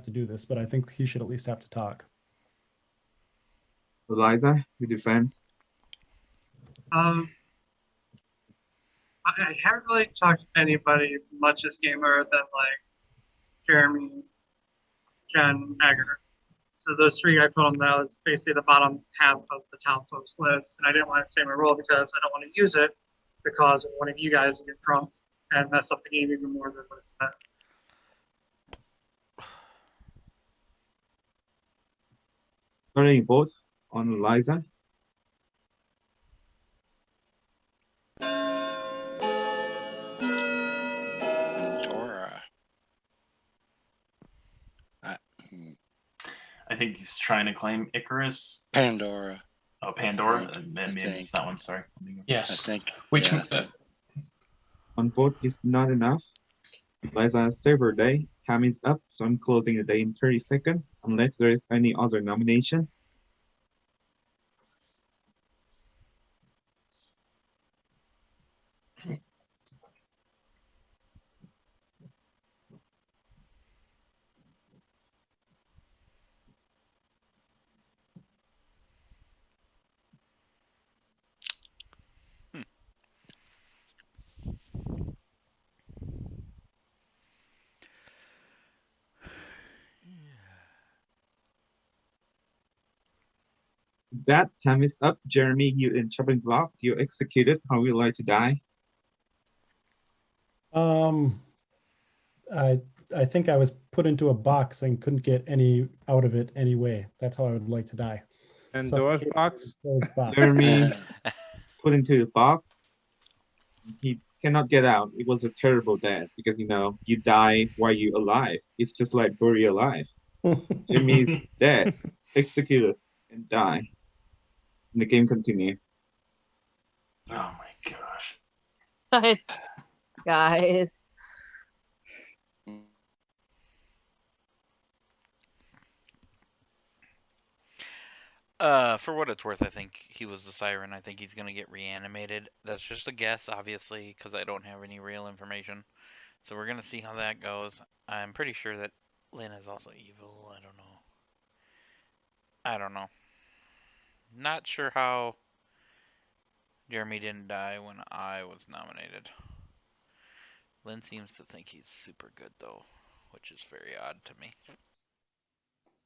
to do this, but I think he should at least have to talk. Eliza, your defense. I haven't really talked to anybody much this game other than like Jeremy, Jen, Egger. So those 3 I put on that was basically the bottom half of the town folks list. And I didn't want to say my role because I don't want to use it because one of you guys get drunk and mess up the game even more than what it's meant. Starting vote on Eliza. I think he's trying to claim Icarus. Pandora. Oh, Pandora. Maybe it's that one. Sorry. Yes. I think. Which yeah, 1 vote is not enough. Eliza, save her day. Time is up, so I'm closing the day in 30 seconds, unless there is any other nomination. That time is up. Jeremy, you in chopping block. You executed. How would you like to die? I think I was put into a box and couldn't get any out of it anyway. That's how I would like to die. Pandora's box. Jeremy put into the box. He cannot get out. It was a terrible death because you die while you're alive. It's just like bury alive. Jimmy's dead, executed, and die. And the game continues. Oh my gosh. Guys. For what it's worth, I think he was the siren. I think he's gonna get reanimated. That's just a guess, obviously, because I don't have any real information. So we're gonna see how that goes. I'm pretty sure that Lynn is also evil. I don't know. I don't know. Not sure how Jeremy didn't die when I was nominated. Lynn seems to think he's super good though, which is very odd to me.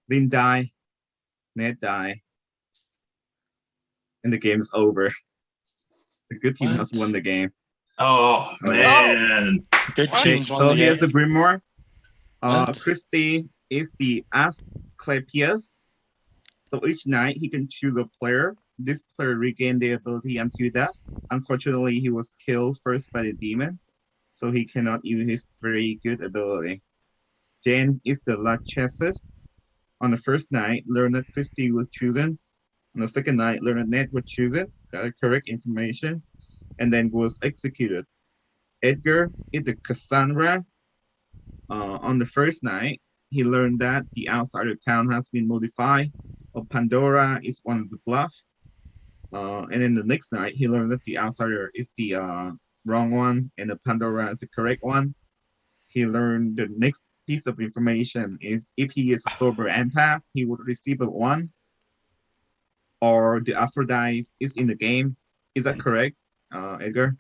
Lynn die, Ned die, and the game's over. The good team has won the game. Oh man! Good What? team. So here's the Grimoire. What? Christie is the Asclepius. So each night he can choose a player. This player regained the ability until death. Unfortunately, he was killed first by the demon, so he cannot use his very good ability. Jen is the Lachesis. On the first night, Learned Christie was chosen. On the second night, Learned Ned was chosen, got the correct information, and then was executed. Edgar is the Cassandra. On the first night, he learned that the outsider count has been modified. Pandora is one of the bluff. And then the next night, he learned that the outsider is the wrong one and the Pandora is the correct one. He learned the next piece of information is if he is a sober empath, he would receive a 1. Or the Aphrodite is in the game. Is that correct, Edgar?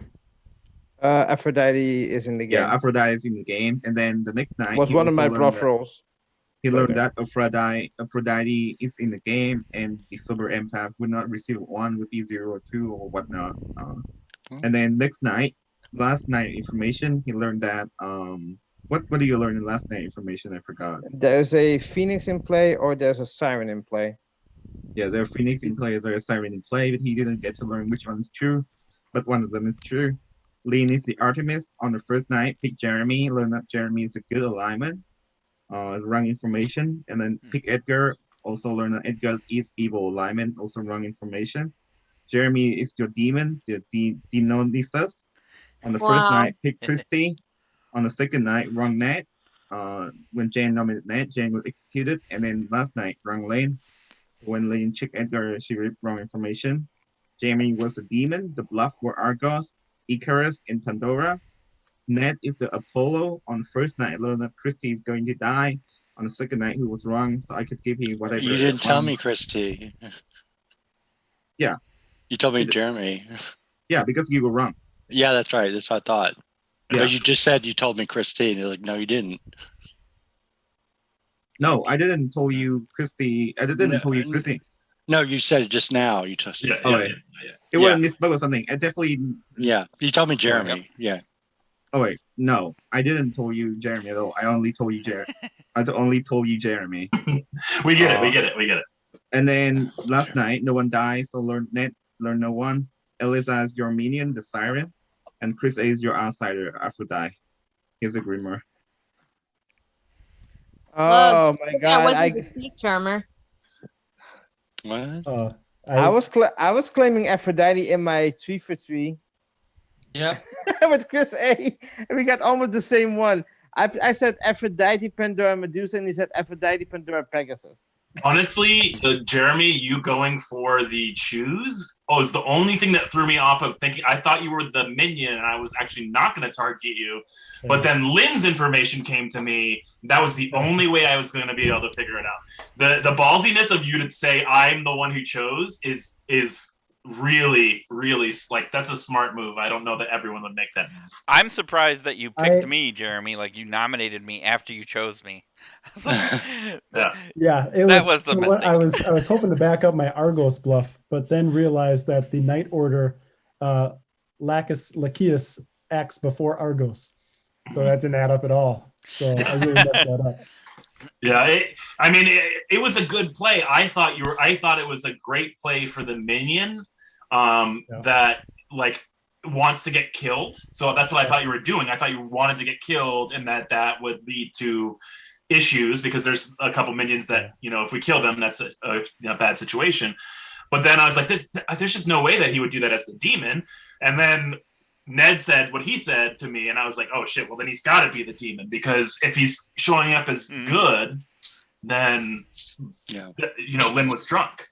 Aphrodite is in the game. Yeah, Aphrodite is in the game. And then the next night, Was one of my bluff rolls. He learned that Aphrodite is in the game, and the sober empath would not receive 1, would be 0 or 2 or whatnot. And then last night information, he learned that what do you learn in last night information? I forgot. There's a Phoenix in play or there's a Siren in play. Yeah, there are Phoenix in play, there are Siren in play, but he didn't get to learn which one is true, but one of them is true. Lean is the Artemis. On the first night, pick Jeremy, learn that Jeremy is a good alignment. Wrong information, and then pick Edgar. Also learn that Edgar is evil alignment. Also wrong information. Jeremy is your demon, the Dionysus. On the first night, pick Christy. On the second night, wrong Ned. When Jane nominated Ned, Jane was executed. And then last night, wrong Lane. When Lane checked Edgar, she read wrong information. Jeremy was the demon. The bluff were Argos, Icarus, and Pandora. Ned is the Apollo. On the first night, I learned that Christy is going to die. On the second night, he was wrong, so I could give him whatever. You didn't tell me Christy. Yeah. You told me Jeremy. Yeah, because you were wrong. Yeah, that's right. That's what I thought. Yeah. But you just said you told me Christy, and you're like, no, you didn't. No, I didn't tell you Christy. I didn't tell you Christy. No, you said it just now. You just yeah. It wasn't misspoke or something. I definitely. Yeah, you told me Jeremy. Yeah. Oh wait, no, I didn't tell you Jeremy at all. I only told you Jeremy. I only told you Jeremy. We get it. We get it. And then last night, no one died, so learn no one. Eliza is your minion, the siren, and Chris A is your outsider, Aphrodite. Here's a Grimoire. Oh my god! That wasn't the snake charmer. What? I was claiming Aphrodite in my 3 for 3. Yeah. With Chris A, and we got almost the same one. I said Aphrodite, Pandora, Medusa, and he said Aphrodite, Pandora, Pegasus. Honestly, Jeremy, you going for the choose is the only thing that threw me off of thinking. I thought you were the minion, and I was actually not going to target you. But then Lynn's information came to me. That was the only way I was going to be able to figure it out. The ballsiness of you to say I'm the one who chose is really, really, like, that's a smart move. I don't know that everyone would make that move. I'm surprised that you picked me, Jeremy. Like, you nominated me after you chose me. Yeah, it that was the so mistake. I was hoping to back up my Argos bluff, but then realized that the night order Lacheus acts before Argos. So that didn't add up at all. So I really messed that up. Yeah, it was a good play. I thought it was a great play for the minion that like wants to get killed. So that's what I thought you were doing. I thought you wanted to get killed, and that would lead to issues because there's a couple minions that, if we kill them, that's a bad situation. But then I was like, there's just no way that he would do that as the demon. And then Ned said what he said to me, and I was like, oh shit, well then he's got to be the demon, because if he's showing up as good, then Lynn was drunk.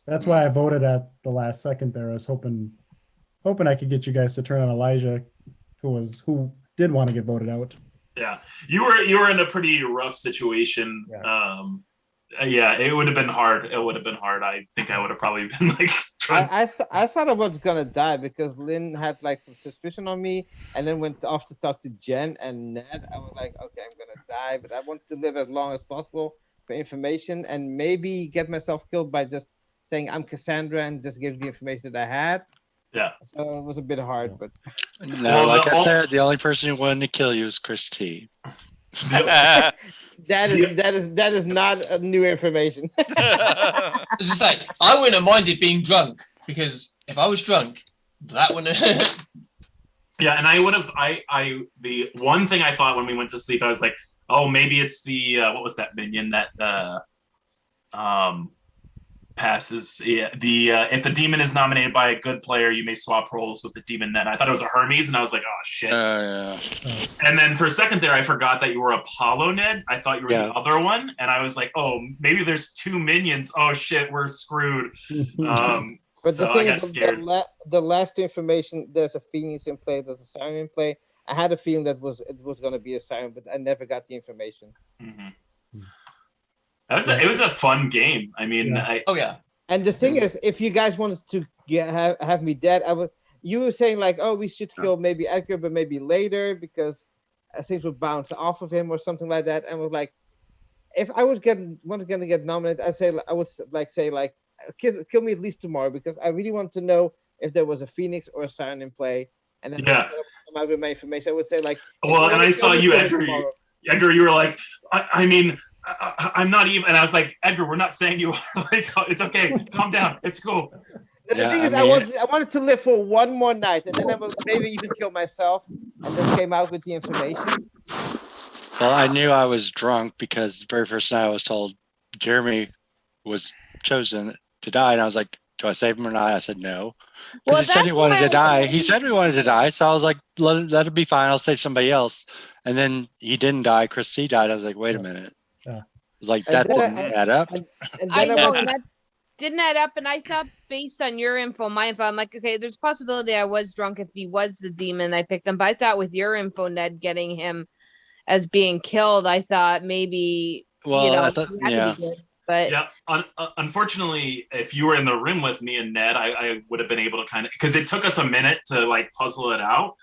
That's why I voted at the last second there. I was hoping I could get you guys to turn on Elijah, who did want to get voted out. Yeah, you were in a pretty rough situation. Yeah, it would have been hard. It would have been hard. I think I would have probably been like. I thought I was gonna die because Lynn had like some suspicion on me, and then went off to talk to Jen and Ned. I was like, okay, I'm gonna die, but I want to live as long as possible for information and maybe get myself killed by just saying I'm Cassandra and just give the information that I had. Yeah. So it was a bit hard, but no, like I said, the only person who wanted to kill you is Chris T. that is not new information. It's just like I wouldn't have minded being drunk because if I was drunk, that wouldn't. Yeah, and I would have. The one thing I thought when we went to sleep, I was like, oh, maybe it's the what was that minion that passes? Yeah, if the demon is nominated by a good player, you may swap roles with the demon. Then I thought it was a Hermes, and I was like, oh shit. Yeah. And then for a second there, I forgot that you were Apollo, Ned. I thought you were the other one, and I was like, oh, maybe there's two minions. Oh shit, we're screwed. But so the thing I got is, scared. the last information, there's a Phoenix in play, there's a Siren in play. I had a feeling that it was going to be a Siren, but I never got the information. Mm-hmm. It was a fun game. I mean, And the thing is, if you guys wanted to have me dead, you were saying like, oh, we should kill maybe Edgar, but maybe later because things would bounce off of him or something like that. And was like, if I was going to get nominated, I would say kill me at least tomorrow because I really want to know if there was a Phoenix or a Siren in play. And then come out with my information. I would say like, well, and I saw you, Edgar. Edgar, you were like, I mean, I'm not even, and I was like, Edgar, we're not saying you are. Like, it's okay, calm down, it's cool. The thing is, I wanted to live for one more night, and then I would maybe even kill myself, and then came out with the information. Well, I knew I was drunk because the very first night I was told Jeremy was chosen to die, and I was like, do I save him or not? I said no. Because he said he wanted to die. He said he wanted to die, so I was like, let it be fine, I'll save somebody else. And then he didn't die, Chris C died. I was like, wait a minute. Yeah. Like that didn't add up. I know that didn't add up, and I thought based on your info, my info, I'm like, okay, there's a possibility I was drunk if he was the demon. I picked him, but I thought with your info, Ned, getting him as being killed, I thought maybe I thought, yeah. But yeah, unfortunately, if you were in the room with me and Ned, I would have been able to kind of, because it took us a minute to like puzzle it out,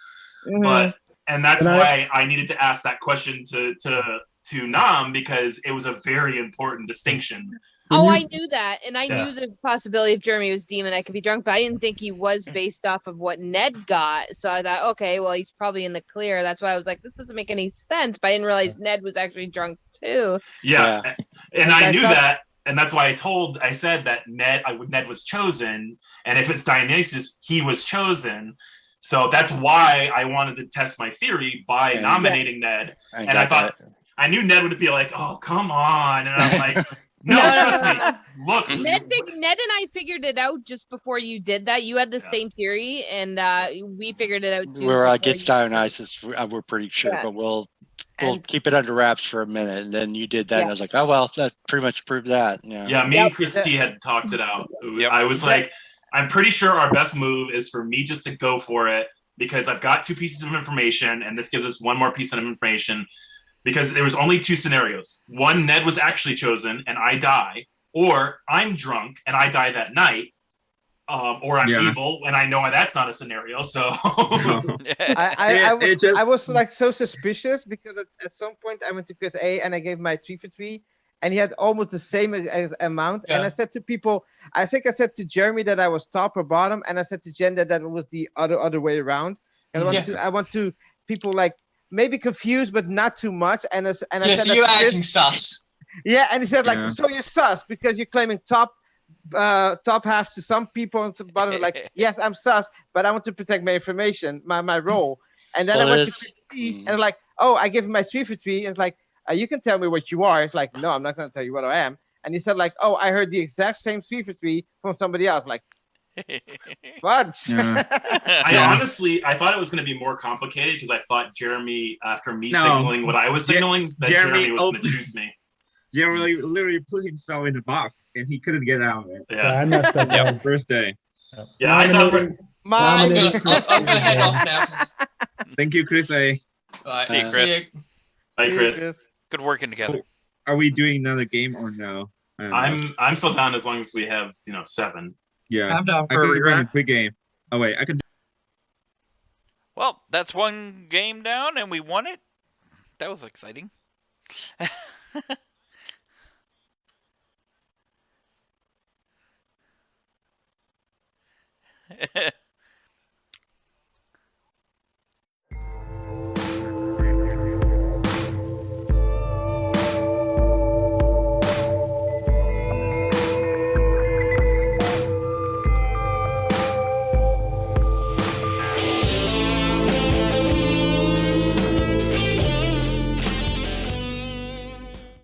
and that's why I needed to ask that question to Nam, because it was a very important distinction. I knew that, and I knew there's a possibility if Jeremy was demon, I could be drunk, but I didn't think he was based off of what Ned got. So I thought, okay, well, he's probably in the clear. That's why I was like, this doesn't make any sense. But I didn't realize Ned was actually drunk too. Yeah. And I knew that, and that's why I said that Ned was chosen, and if it's Dionysus, he was chosen. So that's why I wanted to test my theory by nominating Ned. And I thought I knew Ned would be like, "Oh, come on," and I'm like. No, trust me. Look, Ned and I figured it out just before you did that. You had the same theory, and we figured it out too. We're against Dionysus. We're pretty sure, but we'll keep it under wraps for a minute. And then you did that, and I was like, oh well, that pretty much proved that. Yeah. Me and Chris T had talked it out. I was like, I'm pretty sure our best move is for me just to go for it because I've got 2 pieces of information, and this gives us one more piece of information. Because there was only 2 scenarios. One, Ned was actually chosen and I die, or I'm drunk and I die that night, or I'm evil and I know that's not a scenario. So I was like so suspicious because at some point I went to Chris A and I gave my 3 for 3, and he had almost the same amount. And I said to people, I think I said to Jeremy that I was top or bottom, and I said to Jen that was the other way around. And I want to people like. Maybe confused, but not too much. And I said, so you're acting sus. Yeah, and he said like, so you're sus because you're claiming top half to some people and to the bottom. Like, yes, I'm sus, but I want to protect my information, my role. And then I went to 3 and like, oh, I give him my 3 for 3. And it's like, you can tell me what you are. It's like, no, I'm not going to tell you what I am. And he said like, oh, I heard the exact same 3 for 3 from somebody else. Like. Fudge. Honestly, I thought it was going to be more complicated because I thought Jeremy, after me signaling what I was signaling, that Jeremy was going to choose me. Jeremy literally put himself in the box and he couldn't get out of it. Yeah, I messed up. Yep. First day. Yeah, I thought Nominating- Mine. nominating Chris I'm gonna head Taylor. off now. 'cause- Thank you, Chris A. Right, See you, Uh, Chris. Hi, Chris. Good working together. Are we doing another game or no? I don't know. I'm still down as long as we have 7. Yeah. I'm down I for a could run a rematch. quick game. Oh wait, I can. Well, that's one game down, and we won it. That was exciting.